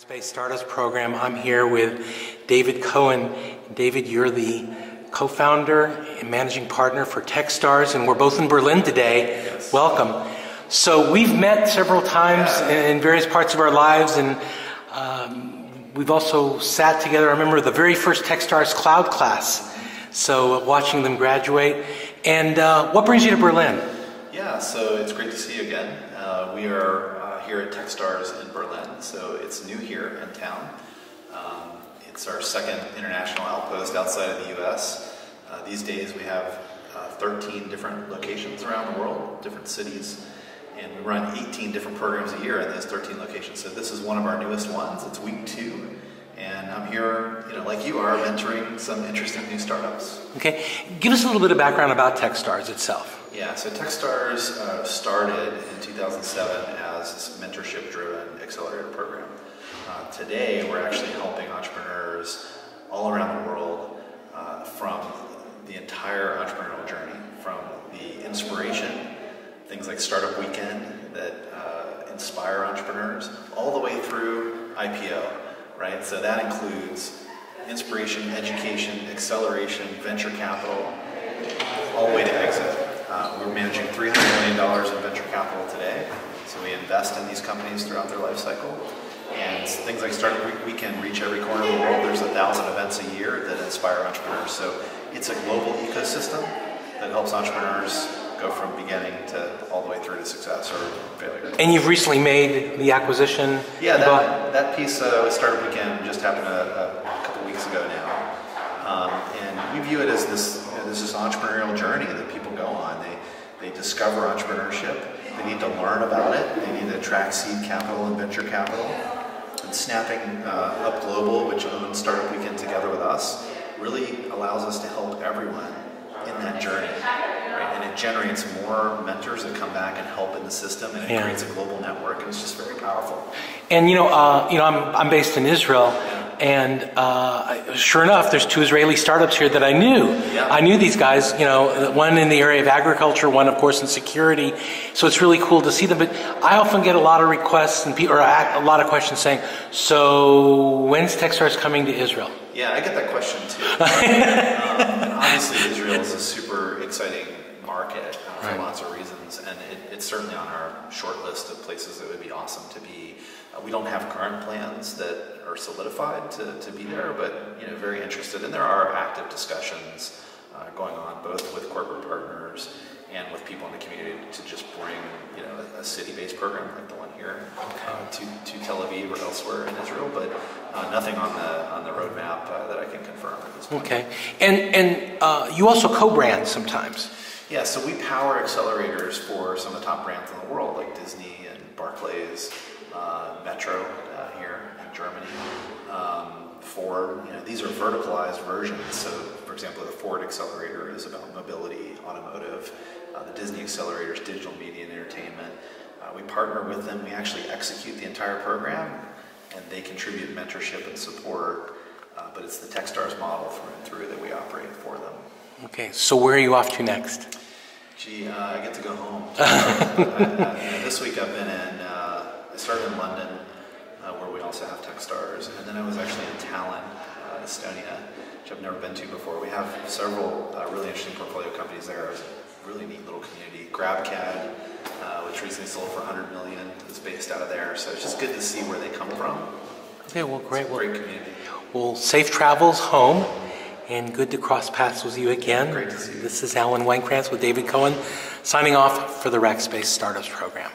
Rackspace Startups program. I'm here with David Cohen. David, you're the co-founder and managing partner for Techstars, and we're both in Berlin today. Yes. Welcome. So we've met several times in various parts of our lives, and we've also sat together. I remember the very first Techstars cloud class, so watching them graduate. And what brings you to Berlin? Yeah, so it's great to see you again. We are here at Techstars in Berlin, so it's new here in town. It's our second international outpost outside of the US. These days we have 13 different locations around the world, different cities, and we run 18 different programs a year in those 13 locations. So this is one of our newest ones. It's week 2, and I'm here, like you are, mentoring some interesting new startups. Okay, give us a little bit of background about Techstars itself. Yeah, so Techstars started in 2007 as this mentorship-driven accelerator program. Today, we're actually helping entrepreneurs all around the world from the entire entrepreneurial journey, from the inspiration, things like Startup Weekend that inspire entrepreneurs, all the way through IPO, right? So that includes inspiration, education, acceleration, venture capital, all the way to exit. We're managing $300 million in venture capital today, so we invest in these companies throughout their life cycle. And things like Startup Weekend reach every corner of the world. There's 1,000 events a year that inspire entrepreneurs. So it's a global ecosystem that helps entrepreneurs go from beginning to all the way through to success or failure. And you've recently made the acquisition. Yeah, that piece with Startup Weekend just happened a couple weeks ago now. And we view it as this entrepreneurial journey that people go on. They discover entrepreneurship. They need to learn about it. They need to attract seed capital and venture capital. And snapping up Global, which owns Startup Weekend together with us, really allows us to help everyone in that journey. Right? And it generates more mentors that come back and help in the system, and it creates a global network, and it's just very powerful. And I'm based in Israel, and sure enough, there's 2 Israeli startups here that I knew. Yeah. I knew these guys, one in the area of agriculture, one of course in security. So it's really cool to see them. But I often get a lot of requests and a lot of questions saying, so when's Techstars coming to Israel? Yeah, I get that question too. And obviously Israel is a super exciting market for lots of reasons, and it's certainly on our short list of places that would be awesome to be. We don't have current plans that are solidified to be there, but very interested, and there are active discussions going on both with corporate partners and with people in the community to just bring a city-based program like the one here to Tel Aviv or elsewhere in Israel, but nothing on the roadmap that I can confirm at this point. Okay, and you also co-brand sometimes. Yeah, so we power accelerators for some of the top brands in the world, like Disney and Barclays, Metro here in Germany, Ford. These are verticalized versions. So, for example, the Ford Accelerator is about mobility, automotive. The Disney Accelerator is digital media and entertainment. We partner with them. We actually execute the entire program, and they contribute mentorship and support. But it's the Techstars model through and through that we operate for them. Okay, so where are you off to next? Gee, I get to go home. This week I've been I started in London, where we also have Techstars, and then I was actually in Tallinn, Estonia, which I've never been to before. We have several really interesting portfolio companies there. It's a really neat little community. GrabCAD, which recently sold for $100 million, is based out of there. So it's just good to see where they come from. Okay, well, great. It's a great community. Well, safe travels home, and good to cross paths with you again. Great to see you. This is Weinkrantz with David Cohen, signing off for the Rackspace Startups program.